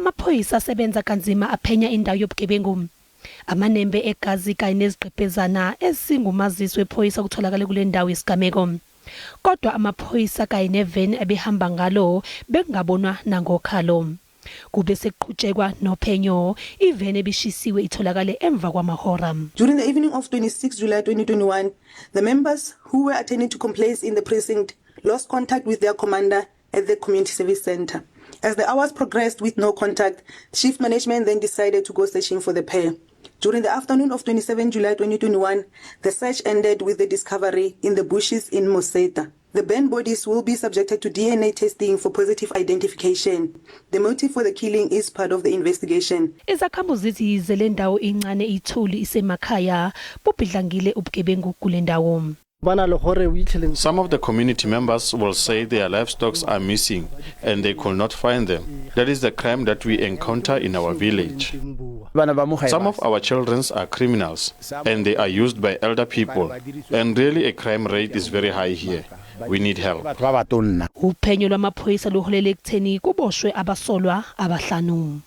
Amaphoyisa asebenza kanzima aphenya indawo yobugebengu. Amanembe egazi kanye neziqephezana esingumazisi wephoyisa kutholakala kule ndawo yesigameko. Kodwa amaphoyisa kanye neveni ebehamba ngalo bekungabonwa nangokhalo. Kube sekuqhutshekwa nophenyo, iveni ebishisiwe itholakale emva kwamahora. During the evening of 26 July 2021, the members who were attending to complaints in the precinct lost contact with their commander at the community service center. As the hours progressed with no contact, shift management then decided to go searching for the pair. During the afternoon of 27 July 2021, the search ended with the discovery in the bushes in Moseta. The burned bodies will be subjected to DNA testing for positive identification. The motive for the killing is part of the investigation. Izakhamuzi zize le ndawo incane ithuli isemakhaya bubhidlangile ubugebengu kule ndawo. Some of the community members will say their livestock are missing and they could not find them. That is the crime that we encounter in our village. Some of our children are criminals and they are used by elder people, and really a crime rate is very high here. We need help. Uphenyo lwamaphoyisa luholele ekutheni kuboshwe abasolwa abahlanu.